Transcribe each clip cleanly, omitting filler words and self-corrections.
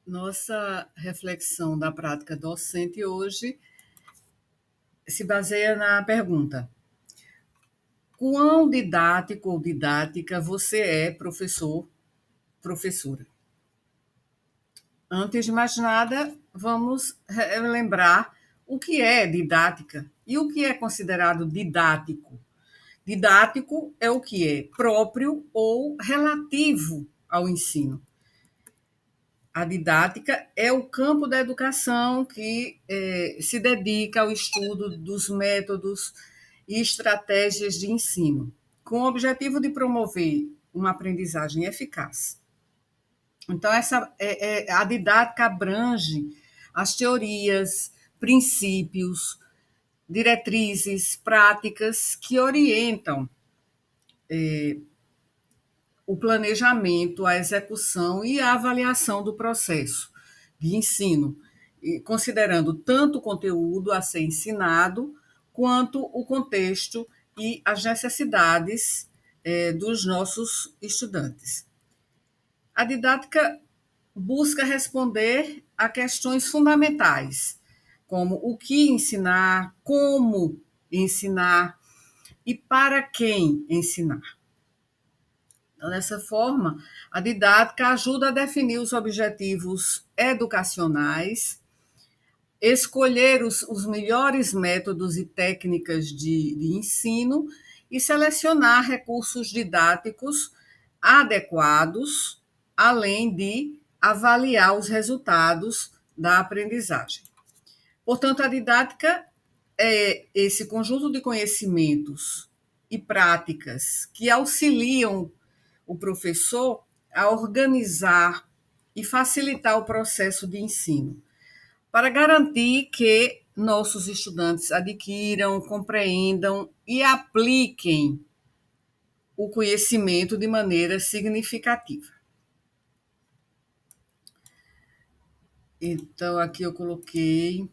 Nossa reflexão da prática docente hoje se baseia na pergunta: quão didático ou didática você é, professor, professora? Antes de mais nada, vamos lembrar o que é didática e o que é considerado didático. Didático é o que é próprio ou relativo ao ensino. A didática é o campo da educação que se dedica ao estudo dos métodos e estratégias de ensino, com o objetivo de promover uma aprendizagem eficaz. Então, a didática abrange as teorias, princípios, diretrizes, práticas que orientam o planejamento, a execução e a avaliação do processo de ensino, considerando tanto o conteúdo a ser ensinado, quanto o contexto e as necessidades dos nossos estudantes. A didática busca responder a questões fundamentais, como o que ensinar, como ensinar e para quem ensinar. Então, dessa forma, a didática ajuda a definir os objetivos educacionais, escolher os melhores métodos e técnicas de ensino e selecionar recursos didáticos adequados, além de avaliar os resultados da aprendizagem. Portanto, a didática é esse conjunto de conhecimentos e práticas que auxiliam o professor a organizar e facilitar o processo de ensino, para garantir que nossos estudantes adquiram, compreendam e apliquem o conhecimento de maneira significativa. Então, aqui eu coloquei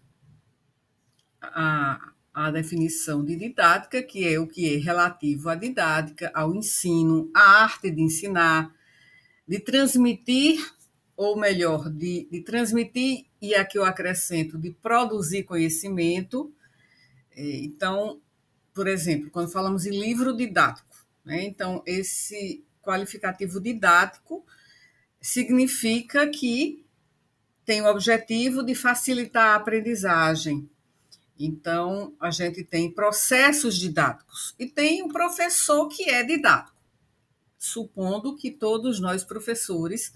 a definição de didática, que é o que é relativo à didática, ao ensino, à arte de ensinar, de transmitir, ou melhor, de transmitir, e aqui eu acrescento, de produzir conhecimento. Então, por exemplo, quando falamos em livro didático, né? Então, esse qualificativo didático significa que tem o objetivo de facilitar a aprendizagem. Então, a gente tem processos didáticos e tem um professor que é didático, supondo que todos nós, professores,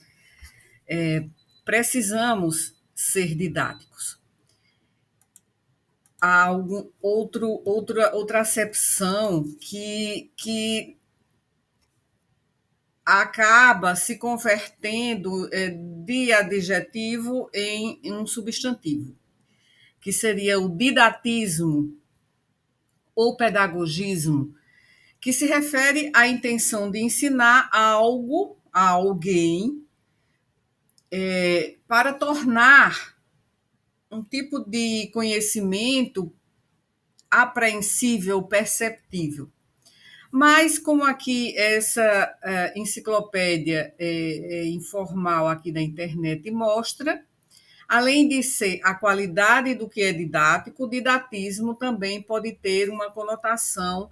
precisamos ser didáticos. Há outra acepção que acaba se convertendo de adjetivo em um substantivo, que seria o didatismo ou pedagogismo, que se refere à intenção de ensinar algo a alguém para tornar um tipo de conhecimento apreensível, perceptível. Mas, como aqui essa enciclopédia informal aqui da internet mostra, além de ser a qualidade do que é didático, o didatismo também pode ter uma conotação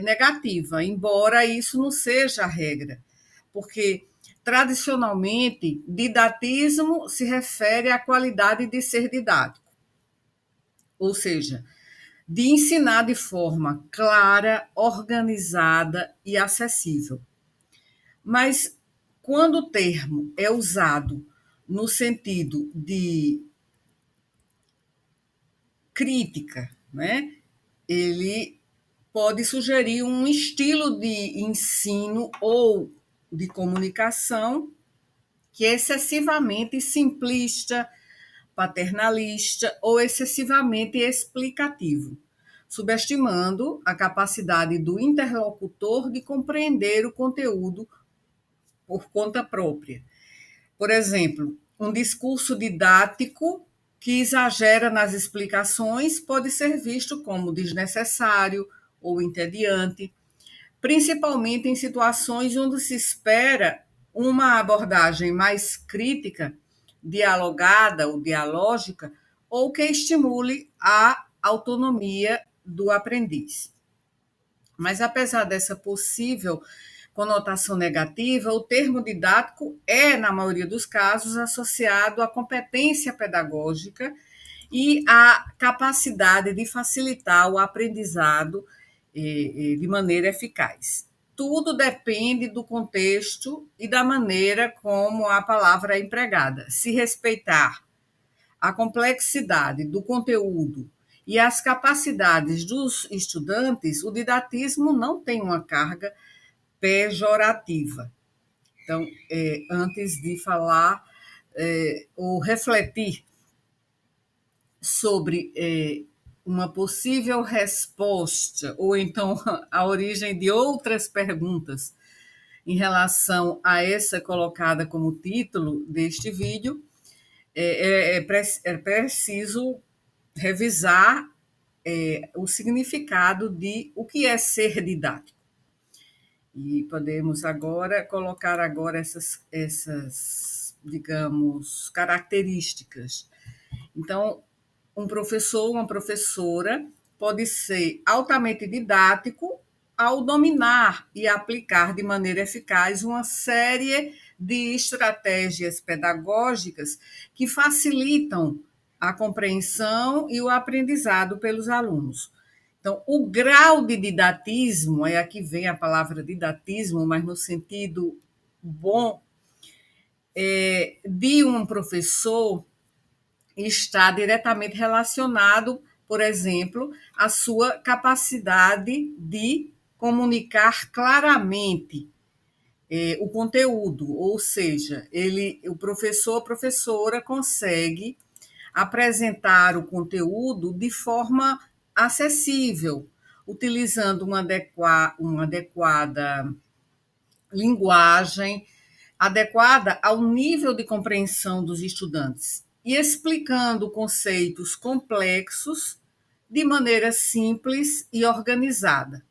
negativa, embora isso não seja a regra, porque tradicionalmente didatismo se refere à qualidade de ser didático, ou seja, de ensinar de forma clara, organizada e acessível. Mas quando o termo é usado no sentido de crítica, né, ele pode sugerir um estilo de ensino ou de comunicação que é excessivamente simplista, paternalista ou excessivamente explicativo, subestimando a capacidade do interlocutor de compreender o conteúdo por conta própria. Por exemplo, um discurso didático que exagera nas explicações pode ser visto como desnecessário ou entediante, principalmente em situações onde se espera uma abordagem mais crítica dialogada ou dialógica, ou que estimule a autonomia do aprendiz. Mas, apesar dessa possível conotação negativa, o termo didático é, na maioria dos casos, associado à competência pedagógica e à capacidade de facilitar o aprendizado de maneira eficaz. Tudo depende do contexto e da maneira como a palavra é empregada. Se respeitar a complexidade do conteúdo e as capacidades dos estudantes, o didatismo não tem uma carga pejorativa. Então, antes de falar ou refletir sobre uma possível resposta, ou então a origem de outras perguntas em relação a essa colocada como título deste vídeo, é preciso revisar o significado de o que é ser didático. E podemos agora colocar essas, digamos, características. Então, um professor, uma professora pode ser altamente didático ao dominar e aplicar de maneira eficaz uma série de estratégias pedagógicas que facilitam a compreensão e o aprendizado pelos alunos. Então, o grau de didatismo, aqui vem a palavra didatismo, mas no sentido bom, de um professor está diretamente relacionado, por exemplo, à sua capacidade de comunicar claramente o conteúdo, ou seja, o professor, a professora consegue apresentar o conteúdo de forma acessível, utilizando uma adequada linguagem, adequada ao nível de compreensão dos estudantes e explicando conceitos complexos de maneira simples e organizada.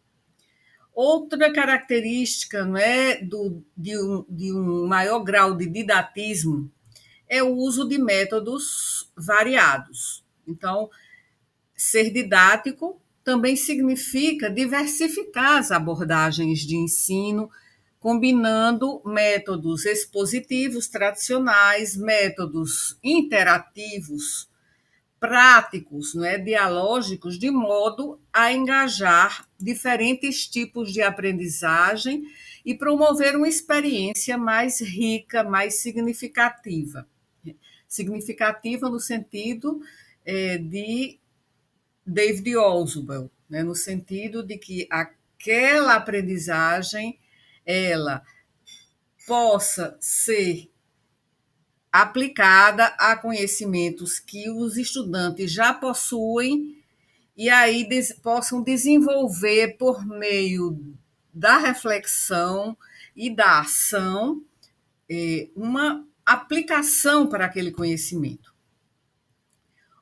Outra característica, não é, de um maior grau de didatismo é o uso de métodos variados. Então, ser didático também significa diversificar as abordagens de ensino, combinando métodos expositivos tradicionais, métodos interativos, práticos, não é, dialógicos, de modo a engajar diferentes tipos de aprendizagem e promover uma experiência mais rica, mais significativa. Significativa no sentido de David Ausubel, né, no sentido de que aquela aprendizagem ela possa ser aplicada a conhecimentos que os estudantes já possuem e aí possam desenvolver por meio da reflexão e da ação uma aplicação para aquele conhecimento.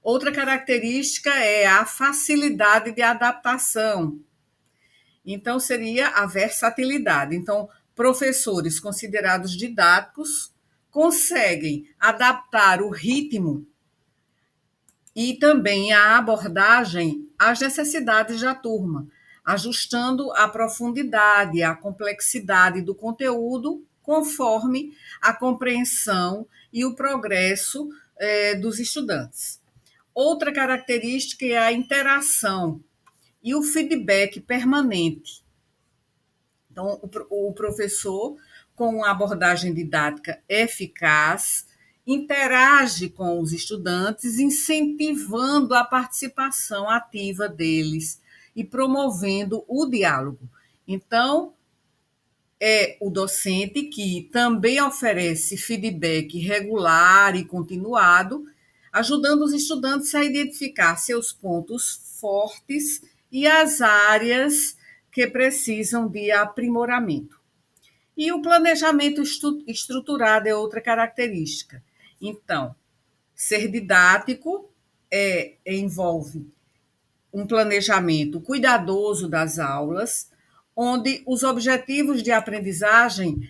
Outra característica é a facilidade de adaptação. Então, seria a versatilidade. Então, professores considerados didáticos conseguem adaptar o ritmo e também a abordagem às necessidades da turma, ajustando a profundidade, a complexidade do conteúdo conforme a compreensão e o progresso dos estudantes. Outra característica é a interação e o feedback permanente. Então, o professor, com uma abordagem didática eficaz, interage com os estudantes, incentivando a participação ativa deles e promovendo o diálogo. Então, é o docente que também oferece feedback regular e continuado, ajudando os estudantes a identificar seus pontos fortes e as áreas que precisam de aprimoramento. E o planejamento estruturado é outra característica. Então, ser didático envolve um planejamento cuidadoso das aulas, onde os objetivos de aprendizagem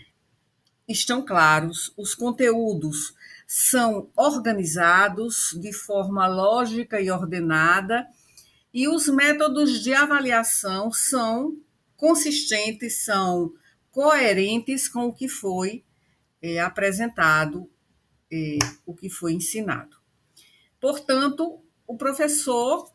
estão claros, os conteúdos são organizados de forma lógica e ordenada, e os métodos de avaliação são consistentes, são coerentes com o que foi apresentado, o que foi ensinado. Portanto, o professor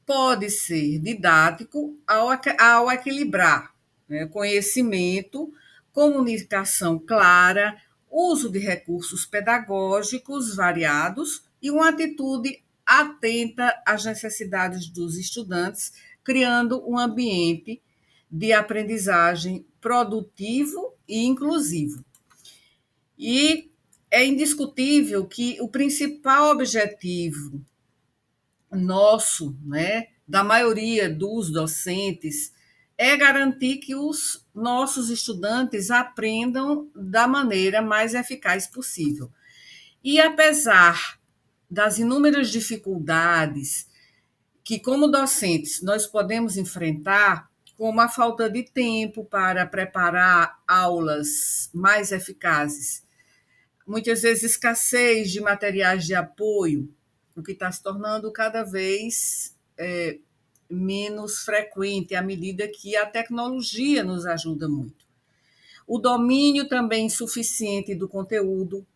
pode ser didático ao equilibrar, né, conhecimento, comunicação clara, uso de recursos pedagógicos variados e uma atitude atenta às necessidades dos estudantes, criando um ambiente de aprendizagem produtivo e inclusivo. E é indiscutível que o principal objetivo nosso, né, da maioria dos docentes, é garantir que os nossos estudantes aprendam da maneira mais eficaz possível. E apesar das inúmeras dificuldades que, como docentes, nós podemos enfrentar, como a falta de tempo para preparar aulas mais eficazes, muitas vezes escassez de materiais de apoio, o que está se tornando cada vez menos frequente à medida que a tecnologia nos ajuda muito. O domínio também insuficiente do conteúdo,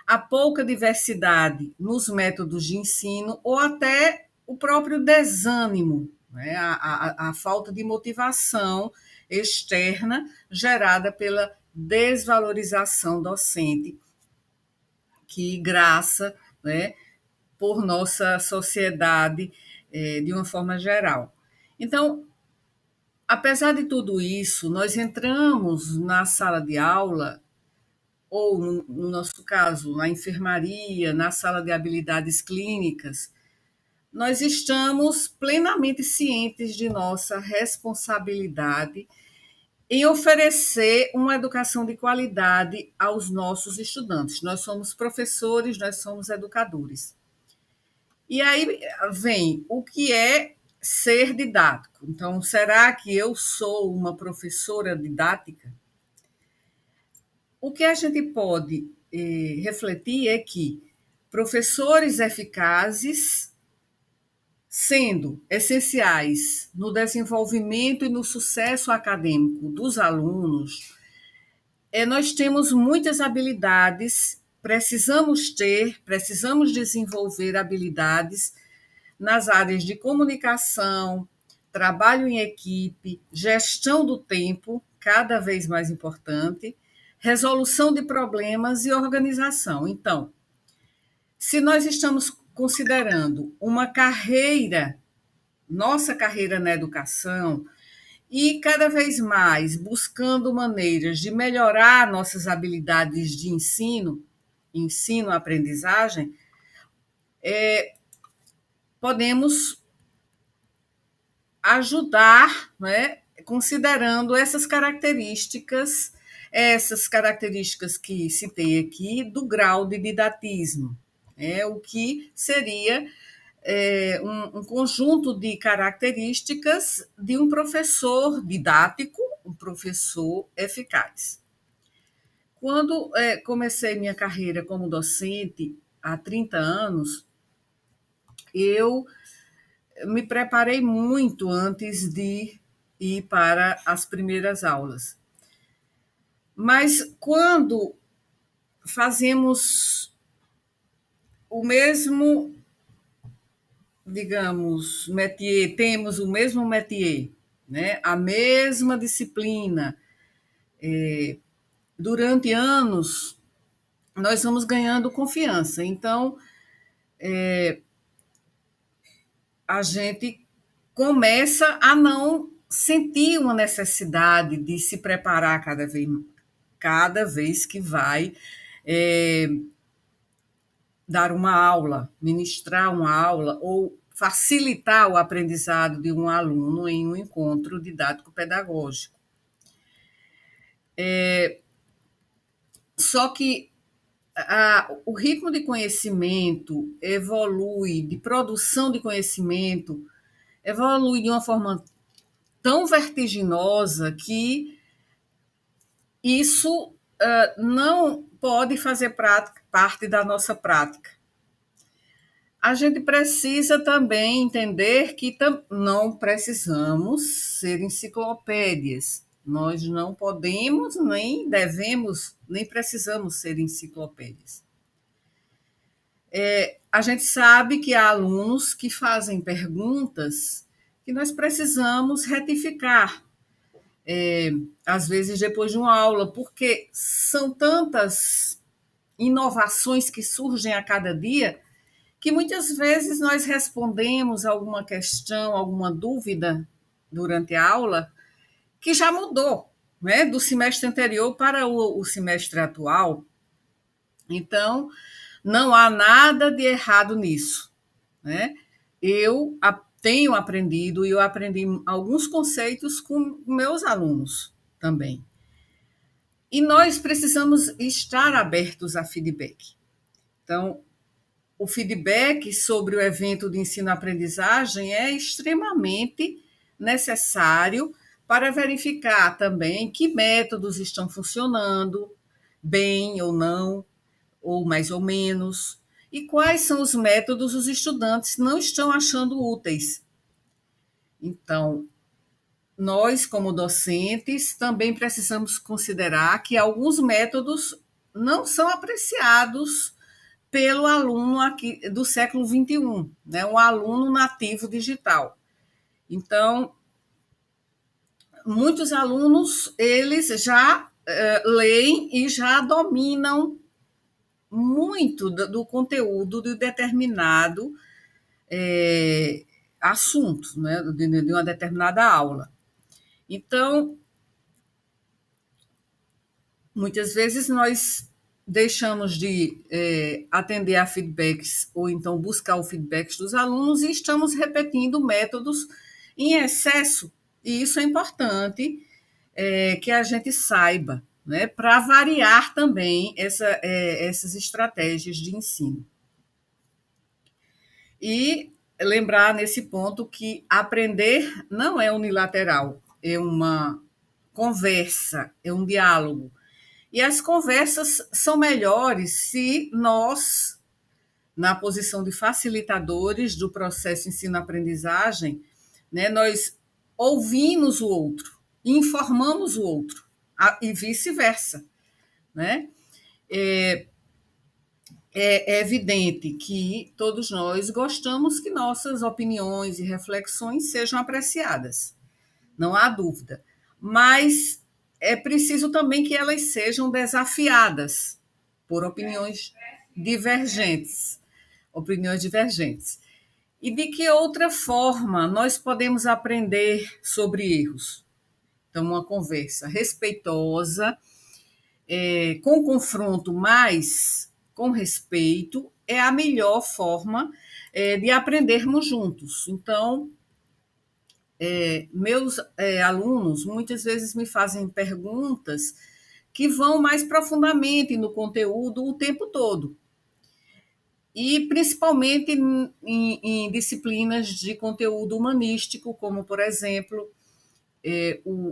a pouca diversidade nos métodos de ensino ou até o próprio desânimo, né? A falta de motivação externa gerada pela desvalorização docente que graça, né, por nossa sociedade de uma forma geral. Então, apesar de tudo isso, nós entramos na sala de aula, ou no nosso caso, na enfermaria, na sala de habilidades clínicas, nós estamos plenamente cientes de nossa responsabilidade em oferecer uma educação de qualidade aos nossos estudantes. Nós somos professores, nós somos educadores. E aí vem o que é ser didático. Então, será que eu sou uma professora didática? O que a gente pode refletir é que professores eficazes, sendo essenciais no desenvolvimento e no sucesso acadêmico dos alunos, nós temos muitas habilidades, precisamos desenvolver habilidades nas áreas de comunicação, trabalho em equipe, gestão do tempo, cada vez mais importante, resolução de problemas e organização. Então, se nós estamos considerando uma carreira, nossa carreira na educação, e cada vez mais buscando maneiras de melhorar nossas habilidades de ensino-aprendizagem, podemos ajudar, né, considerando essas características que citei aqui, do grau de didatismo, o que seria um conjunto de características de um professor didático, um professor eficaz. Quando comecei minha carreira como docente, há 30 anos, eu me preparei muito antes de ir para as primeiras aulas. Mas quando fazemos o mesmo, digamos, métier, temos o mesmo métier, né? A mesma disciplina, durante anos, nós vamos ganhando confiança. Então, a gente começa a não sentir uma necessidade de se preparar cada vez que vai dar uma aula, ministrar uma aula ou facilitar o aprendizado de um aluno em um encontro didático-pedagógico. Só que o ritmo de conhecimento evolui, de produção de conhecimento, evolui de uma forma tão vertiginosa que isso não pode fazer parte da nossa prática. A gente precisa também entender que não precisamos ser enciclopédias. Nós não podemos, nem devemos, nem precisamos ser enciclopédias. A gente sabe que há alunos que fazem perguntas que nós precisamos retificar, às vezes depois de uma aula, porque são tantas inovações que surgem a cada dia que muitas vezes nós respondemos alguma questão, alguma dúvida durante a aula que já mudou, né, do semestre anterior para o semestre atual. Então, não há nada de errado nisso, né? Eu tenho aprendido e eu aprendi alguns conceitos com meus alunos também. E nós precisamos estar abertos a feedback. Então, o feedback sobre o evento de ensino-aprendizagem é extremamente necessário para verificar também que métodos estão funcionando bem ou não, ou mais ou menos, e quais são os métodos os estudantes não estão achando úteis. Então, nós, como docentes, também precisamos considerar que alguns métodos não são apreciados pelo aluno aqui do século XXI, né? Um aluno nativo digital. Então, muitos alunos, eles já leem e já dominam muito do conteúdo de determinado assunto, né? De uma determinada aula. Então, muitas vezes nós deixamos de atender a feedbacks ou então buscar o feedback dos alunos e estamos repetindo métodos em excesso. E isso é importante que a gente saiba, né, para variar também essas estratégias de ensino. E lembrar nesse ponto que aprender não é unilateral, é uma conversa, é um diálogo. E as conversas são melhores se nós, na posição de facilitadores do processo ensino-aprendizagem, né, nós ouvimos o outro, informamos o outro, e vice-versa. Né? É evidente que todos nós gostamos que nossas opiniões e reflexões sejam apreciadas, não há dúvida. Mas é preciso também que elas sejam desafiadas por opiniões divergentes. Opiniões divergentes. E de que outra forma nós podemos aprender sobre erros? Então, uma conversa respeitosa, com confronto, mas com respeito, é a melhor forma de aprendermos juntos. Então, meus alunos muitas vezes me fazem perguntas que vão mais profundamente no conteúdo o tempo todo. E principalmente em disciplinas de conteúdo humanístico, como, por exemplo,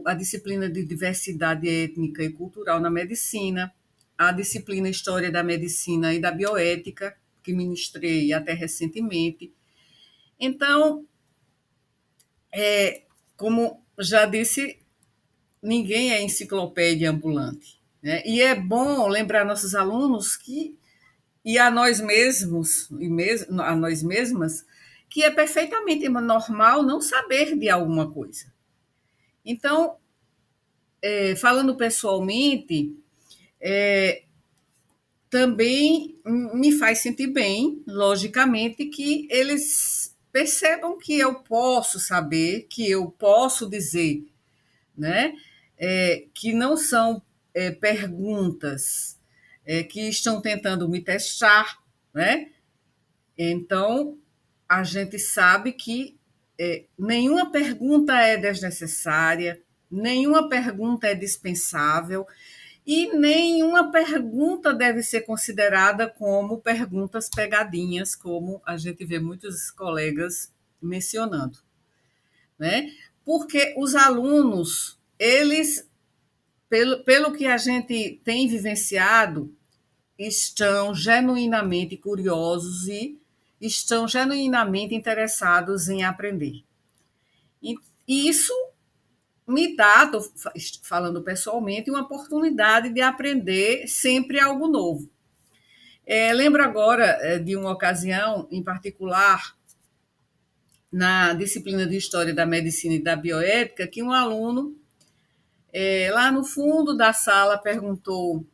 a disciplina de diversidade étnica e cultural na medicina, a disciplina História da Medicina e da Bioética, que ministrei até recentemente. Então, como já disse, ninguém é enciclopédia ambulante. Né? E é bom lembrar nossos alunos e a nós mesmos, a nós mesmas, que é perfeitamente normal não saber de alguma coisa. Então, falando pessoalmente, também me faz sentir bem, logicamente, que eles percebam que eu posso saber, que eu posso dizer, né? Que não são perguntas que estão tentando me testar, né? Então, a gente sabe que nenhuma pergunta é desnecessária, nenhuma pergunta é dispensável e nenhuma pergunta deve ser considerada como perguntas pegadinhas, como a gente vê muitos colegas mencionando, né? Porque os alunos, eles pelo que a gente tem vivenciado, estão genuinamente curiosos e estão genuinamente interessados em aprender. E isso me dá, estou falando pessoalmente, uma oportunidade de aprender sempre algo novo. Lembro agora de uma ocasião em particular, na disciplina de História da Medicina e da Bioética, que um aluno, lá no fundo da sala, perguntou: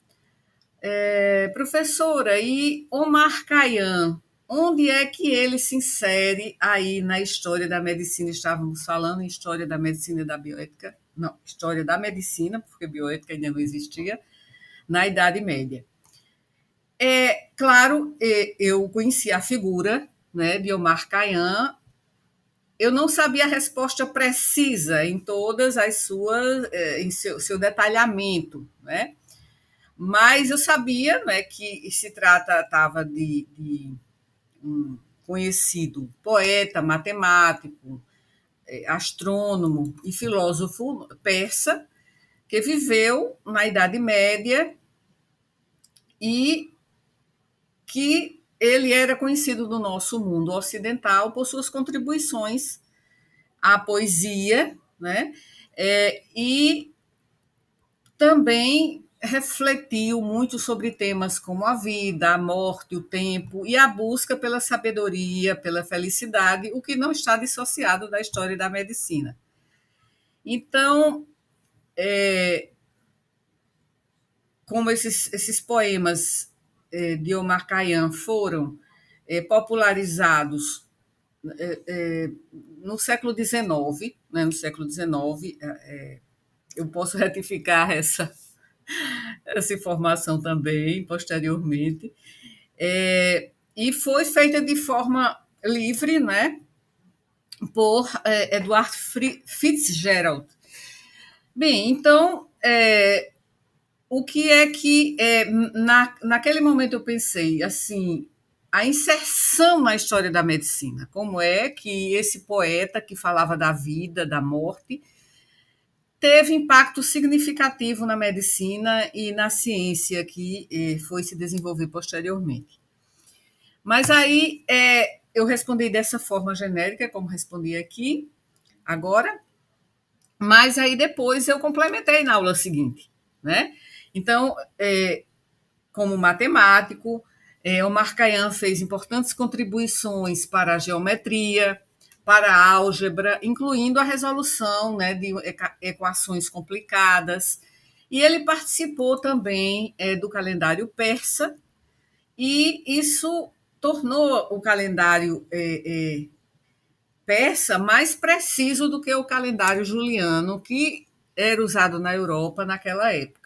professora, e Omar Khayyam, onde é que ele se insere aí na história da medicina? Estávamos falando em história da medicina e da bioética, não, história da medicina, porque bioética ainda não existia, na Idade Média. Claro, eu conhecia a figura, né, de Omar Khayyam. Eu não sabia a resposta precisa em todas as suas, em seu detalhamento, né? Mas eu sabia, né, que se tratava de um conhecido poeta, matemático, astrônomo e filósofo persa que viveu na Idade Média e que ele era conhecido no nosso mundo ocidental por suas contribuições à poesia, né? E também refletiu muito sobre temas como a vida, a morte, o tempo e a busca pela sabedoria, pela felicidade, o que não está dissociado da história da medicina. Então, como esses poemas de Omar Khayyam foram popularizados no século XIX, né, no século XIX, eu posso retificar essa informação também, posteriormente, e foi feita de forma livre, né, por Edward Fitzgerald. Bem, então, o que é que, naquele momento eu pensei, assim, a inserção na história da medicina, como é que esse poeta que falava da vida, da morte, teve impacto significativo na medicina e na ciência que foi se desenvolver posteriormente. Mas aí eu respondi dessa forma genérica, como respondi aqui, agora, mas aí depois eu complementei na aula seguinte, né? Então, como matemático, Omar Khayyam fez importantes contribuições para a geometria, para a álgebra, incluindo a resolução, né, de equações complicadas. E ele participou também do calendário persa, e isso tornou o calendário persa mais preciso do que o calendário juliano, que era usado na Europa naquela época.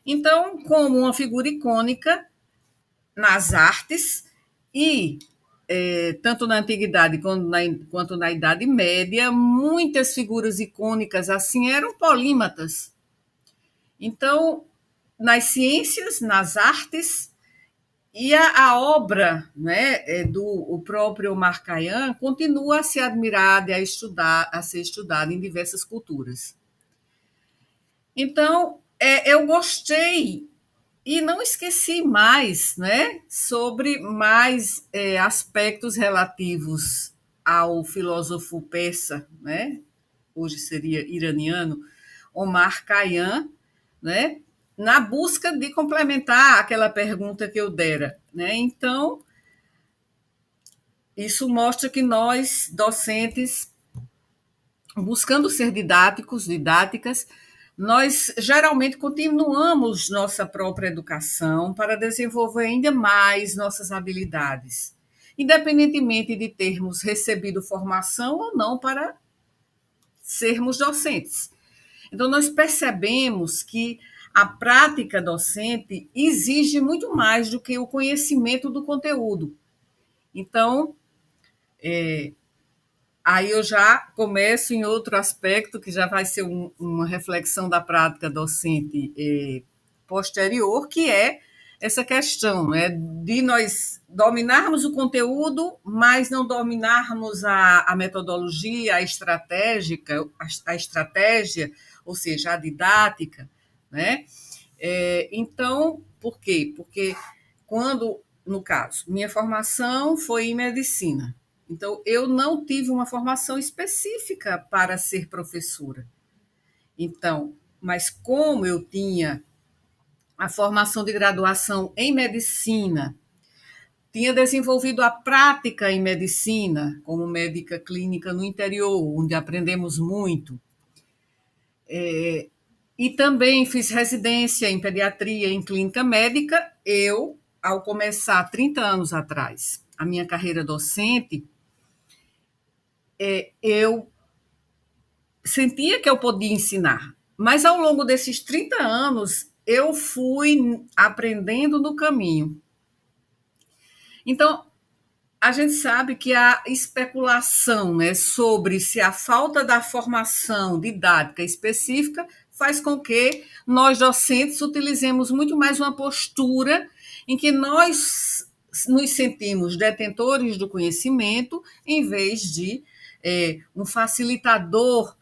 Então, como uma figura icônica nas artes e tanto na antiguidade quanto na Idade Média, muitas figuras icônicas assim eram polímatas. Então, nas ciências, nas artes, e a obra, né, do o próprio Omar Khayyam continua a ser admirada e a ser estudada em diversas culturas. Então, eu gostei e não esqueci mais, né, sobre mais aspectos relativos ao filósofo persa, né, hoje seria iraniano, Omar Khayyam, né, na busca de complementar aquela pergunta que eu dera, né? Então, isso mostra que nós, docentes, buscando ser didáticas, nós geralmente continuamos nossa própria educação para desenvolver ainda mais nossas habilidades, independentemente de termos recebido formação ou não para sermos docentes. Então, nós percebemos que a prática docente exige muito mais do que o conhecimento do conteúdo. Então, aí eu já começo em outro aspecto, que já vai ser uma reflexão da prática docente posterior, que é essa questão, né, de nós dominarmos o conteúdo, mas não dominarmos a metodologia, a estratégia, ou seja, a didática, né? Então, por quê? Porque quando, no caso, minha formação foi em medicina, então eu não tive uma formação específica para ser professora. Então, mas como eu tinha a formação de graduação em medicina, tinha desenvolvido a prática em medicina, como médica clínica no interior, onde aprendemos muito. E também fiz residência em pediatria, em clínica médica. Eu, ao começar 30 anos atrás a minha carreira docente, eu sentia que eu podia ensinar, mas ao longo desses 30 anos eu fui aprendendo no caminho. Então, a gente sabe que a especulação, né, sobre se a falta da formação didática específica faz com que nós, docentes, utilizemos muito mais uma postura em que nós nos sentimos detentores do conhecimento, em vez de um facilitador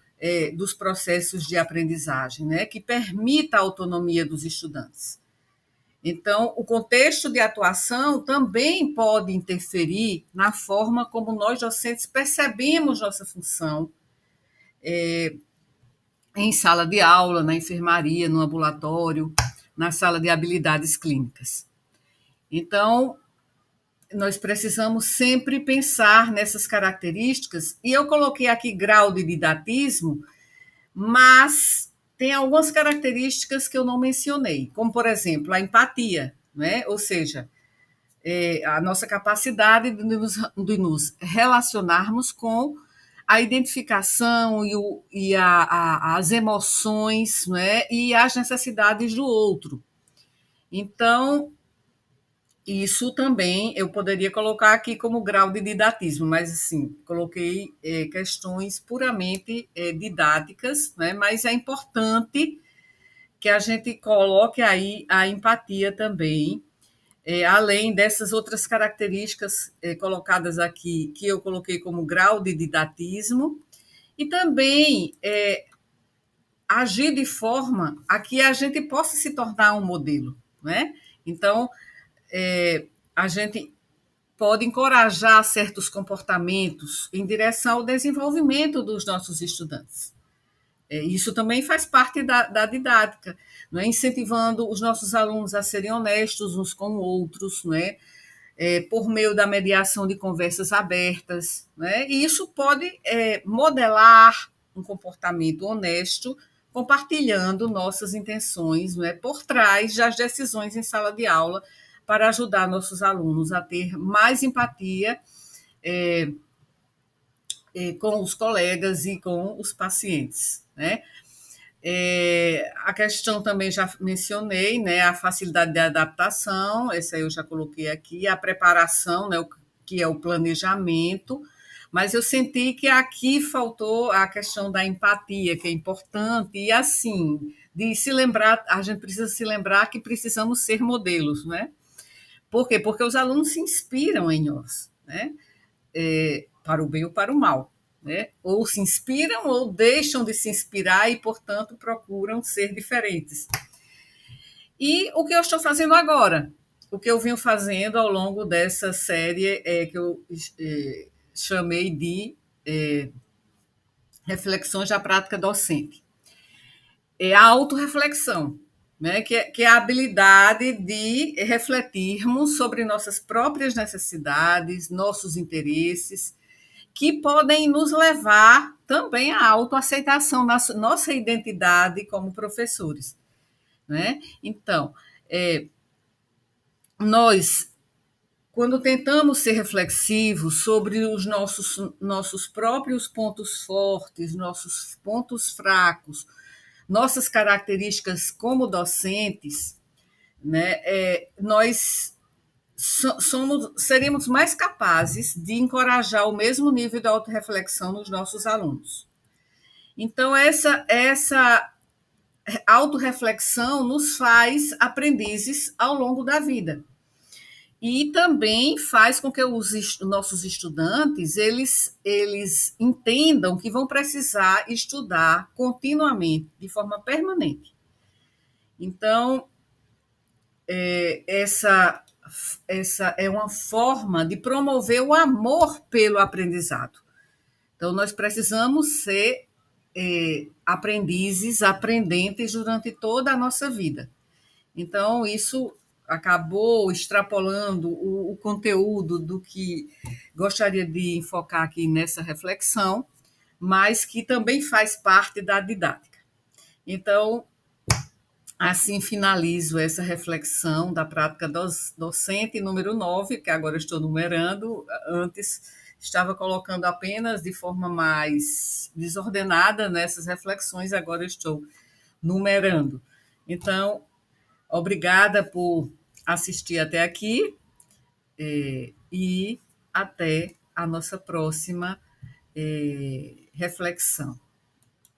dos processos de aprendizagem, né, que permita a autonomia dos estudantes. Então, o contexto de atuação também pode interferir na forma como nós, docentes, percebemos nossa função em sala de aula, na enfermaria, no ambulatório, na sala de habilidades clínicas. Então, nós precisamos sempre pensar nessas características, e eu coloquei aqui grau de didatismo, mas tem algumas características que eu não mencionei, como, por exemplo, a empatia, né? Ou seja, a nossa capacidade de nos relacionarmos com a identificação as emoções, né, e as necessidades do outro. Então, isso também eu poderia colocar aqui como grau de didatismo, mas assim, coloquei questões puramente didáticas, né, mas é importante que a gente coloque aí a empatia também, além dessas outras características colocadas aqui, que eu coloquei como grau de didatismo, e também agir de forma a que a gente possa se tornar um modelo, né? Então, a gente pode encorajar certos comportamentos em direção ao desenvolvimento dos nossos estudantes. Isso também faz parte da didática, não é? Incentivando os nossos alunos a serem honestos uns com outros, não é? Por meio da mediação de conversas abertas, né? E isso pode modelar um comportamento honesto, compartilhando nossas intenções, não é? Por trás das decisões em sala de aula, para ajudar nossos alunos a ter mais empatia com os colegas e com os pacientes, né? A questão também já mencionei, né? A facilidade de adaptação, essa eu já coloquei aqui, a preparação, né? Que é o planejamento, mas eu senti que aqui faltou a questão da empatia, que é importante, e assim, de se lembrar, a gente precisa se lembrar que precisamos ser modelos, né? Por quê? Porque os alunos se inspiram em nós, né? Para o bem ou para o mal. Né? Ou se inspiram ou deixam de se inspirar e, portanto, procuram ser diferentes. E o que eu estou fazendo agora? O que eu venho fazendo ao longo dessa série que eu chamei de Reflexões da Prática Docente. É a autorreflexão, né? Que é a habilidade de refletirmos sobre nossas próprias necessidades, nossos interesses, que podem nos levar também à autoaceitação da nossa identidade como professores. Né? Então, nós, quando tentamos ser reflexivos sobre os nossos próprios pontos fortes, nossos pontos fracos, nossas características como docentes, né, nós seríamos mais capazes de encorajar o mesmo nível de autorreflexão nos nossos alunos. Então, essa autorreflexão nos faz aprendizes ao longo da vida. E também faz com que os nossos estudantes eles entendam que vão precisar estudar continuamente, de forma permanente. Então, essa, essa é uma forma de promover o amor pelo aprendizado. Então, nós precisamos ser aprendizes, aprendentes durante toda a nossa vida. Então, isso acabou extrapolando o conteúdo do que gostaria de enfocar aqui nessa reflexão, mas que também faz parte da didática. Então, assim finalizo essa reflexão da prática docente número 9, que agora estou numerando. Antes estava colocando apenas de forma mais desordenada nessas reflexões, agora estou numerando. Então, obrigada por assistir até aqui e até a nossa próxima reflexão.